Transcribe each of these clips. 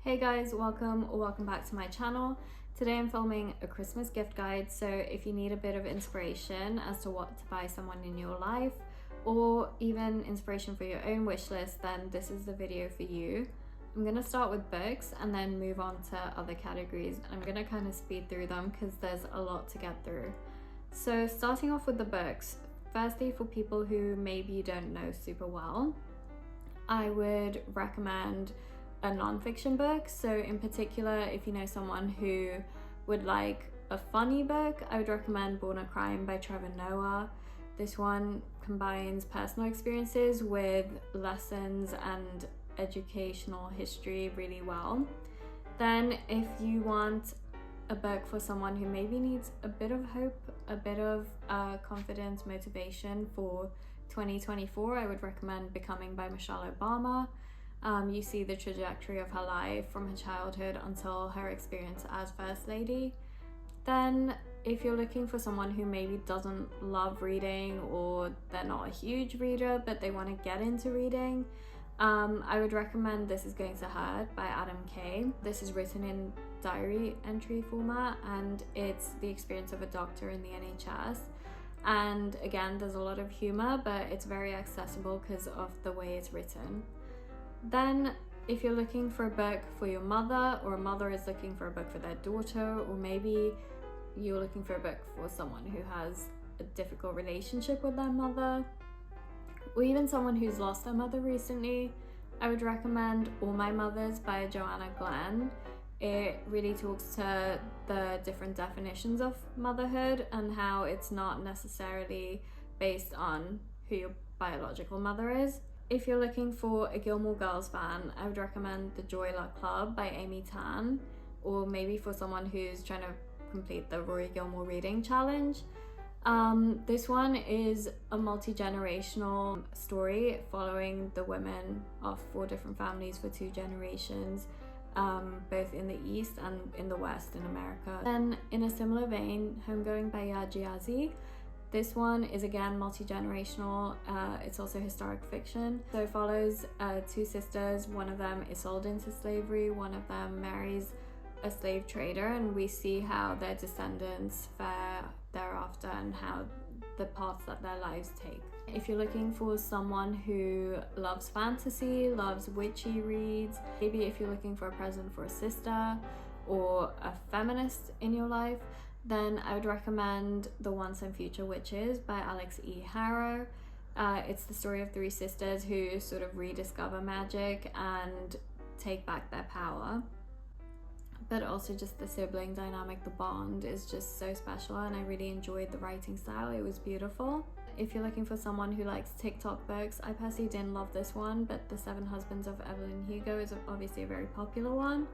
Hey guys, welcome back to my channel. Today I'm filming a Christmas gift guide, so if you need a bit of inspiration as to what to buy someone in your life or even inspiration for your own wish list, then this is the video for you. I'm going to start with books and then move on to other categories. I'm going to kind of speed through them because there's a lot to get through. So starting off with the books, firstly for people who maybe you don't know super well, I would recommend a non-fiction book. So in particular, if you know someone who would like a funny book, I would recommend Born a Crime by Trevor. This one combines personal experiences with lessons and educational history really well. Then if you want a book for someone who maybe needs a bit of hope, a bit of confidence, motivation for 2024, I would recommend Becoming by Michelle Obama. You see the trajectory of her life from her childhood until her experience as First Lady. Then if you're looking for someone who maybe doesn't love reading or they're not a huge reader but they want to get into reading, I would recommend This Is Going to Hurt by Adam Kay. This is written in diary entry format and it's the experience of a doctor in the NHS. And again, there's a lot of humor, but it's very accessible because of the way it's written. Then if you're looking for a book for your mother, or a mother is looking for a book for their daughter, or maybe you're looking for a book for someone who has a difficult relationship with their mother, or even someone who's lost their mother recently, I would recommend All My Mothers by Joanna Glen. It really talks to the different definitions of motherhood and how it's not necessarily based on who your biological mother is. If you're looking for a Gilmore Girls fan, I would recommend The Joy Luck Club by Amy Tan, or maybe for someone who's trying to complete the Rory Gilmore reading challenge. This one is a multi-generational story following the women of 4 different families for 2 generations, both in the East and in the West in America. Then in a similar vein, Homegoing by Yaa Gyasi. This one is again multi-generational, it's also historic fiction. So it follows 2 sisters, one of them is sold into slavery, one of them marries a slave trader, and we see how their descendants fare thereafter and how the paths that their lives take. If you're looking for someone who loves fantasy, loves witchy reads, maybe if you're looking for a present for a sister or a feminist in your life, then I would recommend The Once and Future Witches by Alex E. Harrow. It's the story of 3 sisters who sort of rediscover magic and take back their power. But also just the sibling dynamic, the bond is just so special, and I really enjoyed the writing style. It was beautiful. If you're looking for someone who likes TikTok books, I personally didn't love this one, but The 7 Husbands of Evelyn and Hugo is obviously a very popular one.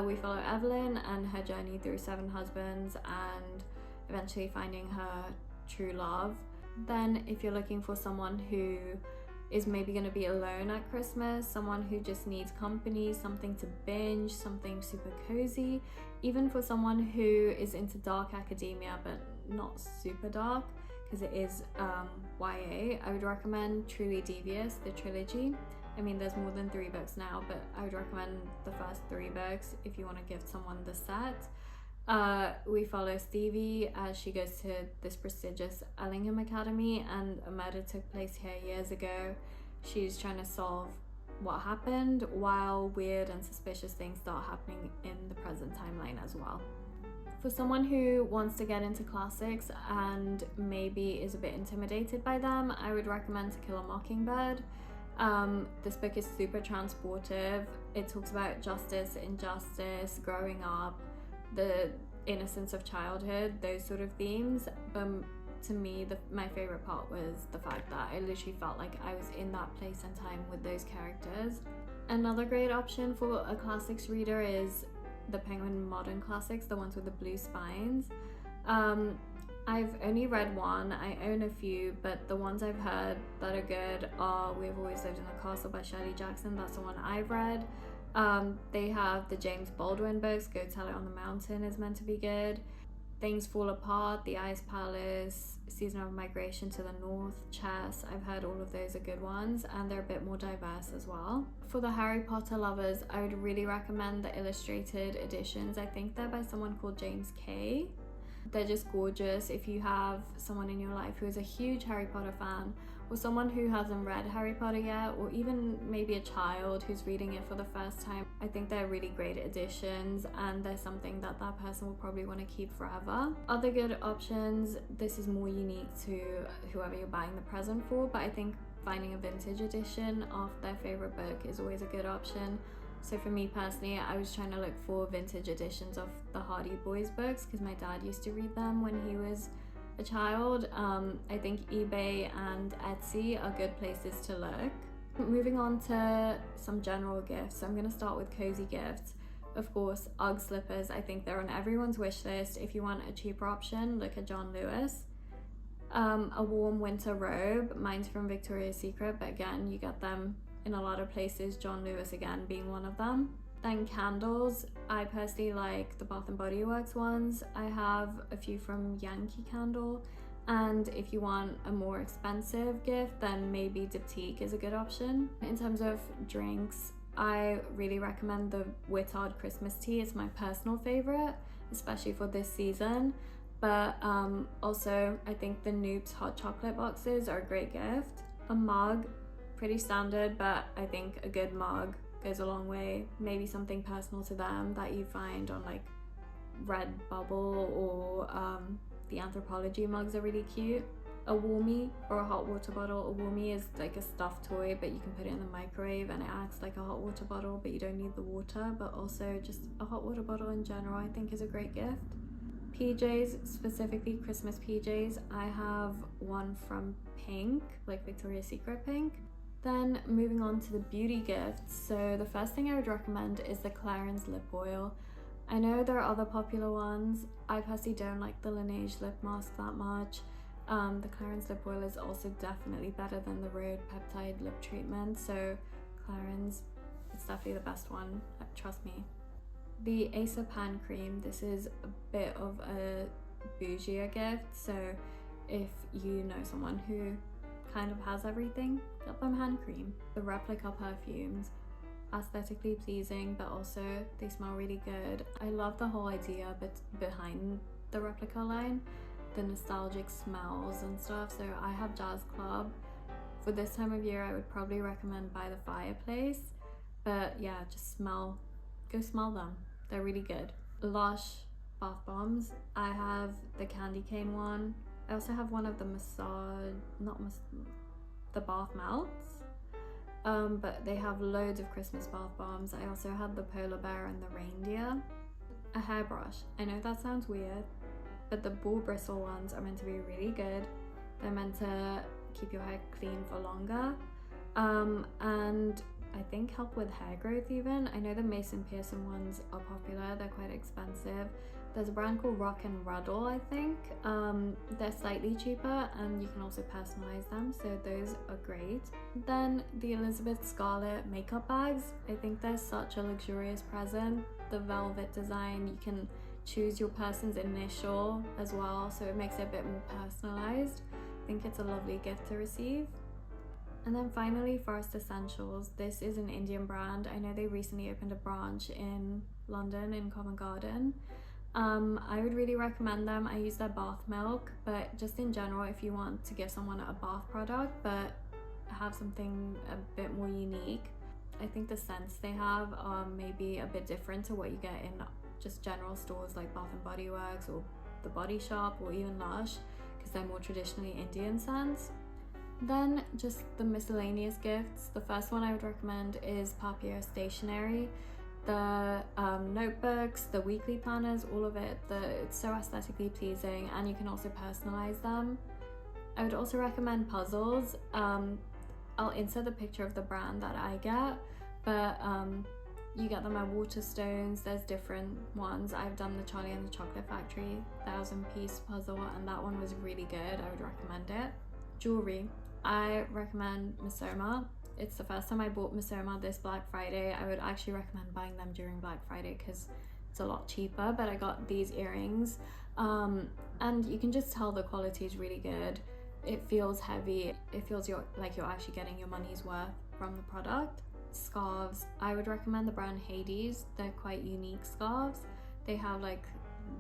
We follow Evelyn and her journey through 7 husbands and eventually finding her true love. Then if you're looking for someone who is maybe going to be alone at Christmas, someone who just needs company, something to binge, something super cozy, even for someone who is into dark academia but not super dark because it is YA, I would recommend Truly Devious, the trilogy. I mean, there's more than 3 books now, but I would recommend the first 3 books if you want to gift someone the set. We follow Stevie as she goes to this prestigious Ellingham Academy, and a murder took place here years ago. She's trying to solve what happened while weird and suspicious things start happening in the present timeline as well. For someone who wants to get into classics and maybe is a bit intimidated by them, I would recommend To Kill a Mockingbird. This book is super transportive. It talks about justice, injustice, growing up, the innocence of childhood, those sort of themes. To me, my favorite part was the fact that I literally felt like I was in that place and time with those characters. Another great option for a classics reader is the Penguin Modern Classics, the ones with the blue spines. I've only read one, I own a few, but the ones I've heard that are good are We've Always Lived in the Castle by Shirley Jackson. That's the one I've read. They have the James Baldwin books. Go Tell It on the Mountain is meant to be good. Things Fall Apart, The Ice Palace, Season of Migration to the North, Chess. I've heard all of those are good ones, and they're a bit more diverse as well. For the Harry Potter lovers, I would really recommend the illustrated editions. I think they're by someone called James Kay. They're just gorgeous. If you have someone in your life who is a huge Harry Potter fan, or someone who hasn't read Harry Potter yet, or even maybe a child who's reading it for the first time, I think they're really great additions, and they're something that that person will probably want to keep forever. Other good options, this is more unique to whoever you're buying the present for, but I think finding a vintage edition of their favorite book is always a good option. So for me personally, I was trying to look for vintage editions of the Hardy Boys books because my dad used to read them when he was a child. I think eBay and Etsy are good places to look. Moving on to some general gifts, so I'm going to start with cozy gifts. Of course, Ugg slippers. I think they're on everyone's wish list. If you want a cheaper option, look at John Lewis. A warm winter robe. Mine's from Victoria's Secret, but again, you get them in a lot of places, John Lewis again being one of them. Then candles, I personally like the Bath & Body Works ones. I have a few from Yankee Candle, and if you want a more expensive gift, then maybe Diptyque is a good option. In terms of drinks, I really recommend the Whittard Christmas Tea. It's my personal favorite, especially for this season. But also, I think the Knoops Hot Chocolate boxes are a great gift. A mug, pretty standard, but I think a good mug goes a long way. Maybe something personal to them that you find on like Redbubble, or the Anthropology mugs are really cute. A warmie or a hot water bottle. A warmie is like a stuffed toy, but you can put it in the microwave and it acts like a hot water bottle, but you don't need the water. But also just a hot water bottle in general I think is a great gift. PJs, specifically Christmas PJs, I have one from Pink, like Victoria's Secret Pink. Then moving on to the beauty gifts, so the first thing I would recommend is the Clarins Lip Oil. I know there are other popular ones. I personally don't like the Laneige lip mask that much. The Clarins Lip Oil is also definitely better than the Robe Peptide Lip Treatment, so Clarins, it's definitely the best one, trust me. The Aesop hand cream, this is a bit of a bougier gift, so if you know someone who kind of has everything, get them hand cream. The Replica perfumes, aesthetically pleasing, but also they smell really good. I love the whole idea behind the Replica line, the nostalgic smells and stuff. So I have Jazz Club. For this time of year, I would probably recommend By the Fireplace, but yeah, just go smell them. They're really good. Lush bath bombs. I have the candy cane one. I also have one of the the bath melts, but they have loads of Christmas bath bombs. I also had the polar bear and the reindeer. A hairbrush. I know that sounds weird, but the bull bristle ones are meant to be really good. They're meant to keep your hair clean for longer, and I think help with hair growth even. I know the Mason Pearson ones are popular, they're quite expensive. There's a brand called Rock and Ruddle, I think. They're slightly cheaper and you can also personalize them, so those are great. Then the Elizabeth Scarlett makeup bags. I think they're such a luxurious present. The velvet design, you can choose your person's initial as well, so it makes it a bit more personalized. I think it's a lovely gift to receive. And then finally, Forest Essentials. This is an Indian brand. I know they recently opened a branch in London in Covent Garden. I would really recommend them. I use their bath milk, but just in general, if you want to give someone a bath product but have something a bit more unique, I think the scents they have are maybe a bit different to what you get in just general stores like Bath & Body Works or The Body Shop or even Lush, because they're more traditionally Indian scents. Then just the miscellaneous gifts. The first one I would recommend is Papier Stationary. The notebooks, the weekly planners, all of it, it's so aesthetically pleasing, and you can also personalize them. I would also recommend puzzles. I'll insert the picture of the brand that I get, but you get them at Waterstones. There's different ones. I've done the Charlie and the Chocolate Factory 1000-piece puzzle, and that one was really good. I would recommend it. Jewelry, I recommend Missoma. It's the first time I bought Missoma this Black Friday. I would actually recommend buying them during Black Friday because it's a lot cheaper, but I got these earrings, and you can just tell the quality is really good. It feels heavy, it feels like you're actually getting your money's worth from the product. Scarves, I would recommend the brand Hades. They're quite unique scarves. They have like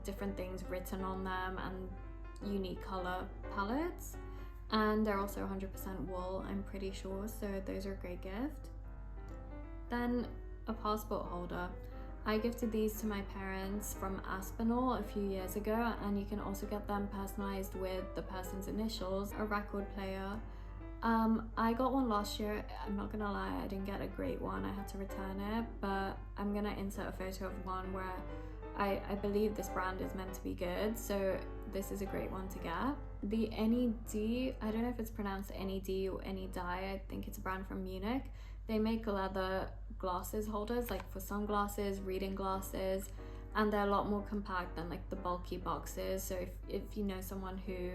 different things written on them and unique color palettes, and they're also 100% wool, I'm pretty sure, so those are a great gift. Then a passport holder. I gifted these to my parents from Aspinal a few years ago, and you can also get them personalized with the person's initials. A record player. I got one last year. I'm not gonna lie, I didn't get a great one. I had to return it, but I'm gonna insert a photo of one where I believe this brand is meant to be good, so this is a great one to get. The NED, I don't know if it's pronounced NED or NEDI, I think it's a brand from Munich. They make leather glasses holders, like for sunglasses, reading glasses, and they're a lot more compact than like the bulky boxes. So if you know someone who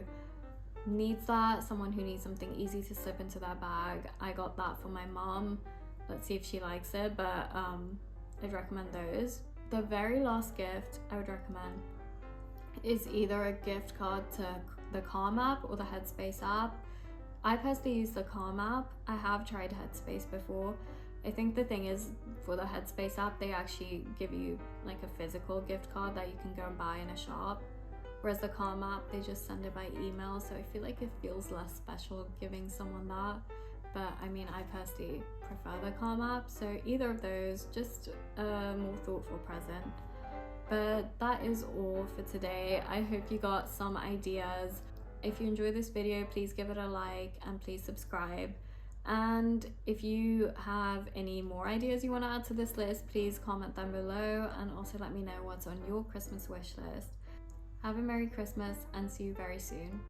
needs that, someone who needs something easy to slip into their bag, I got that for my mom. Let's see if she likes it, but I'd recommend those. The very last gift I would recommend is either a gift card to the Calm app or the Headspace app. I personally use the Calm app. I have tried Headspace before. I think the thing is, for the Headspace app, they actually give you like a physical gift card that you can go and buy in a shop. Whereas the Calm app, they just send it by email, so I feel like it feels less special giving someone that. But I mean, I personally prefer the Calm app, so either of those, just a more thoughtful present. But that is all for today. I hope you got some ideas. If you enjoyed this video, please give it a like and please subscribe. And if you have any more ideas you want to add to this list, please comment them below, and also let me know what's on your Christmas wish list. Have a Merry Christmas and see you very soon.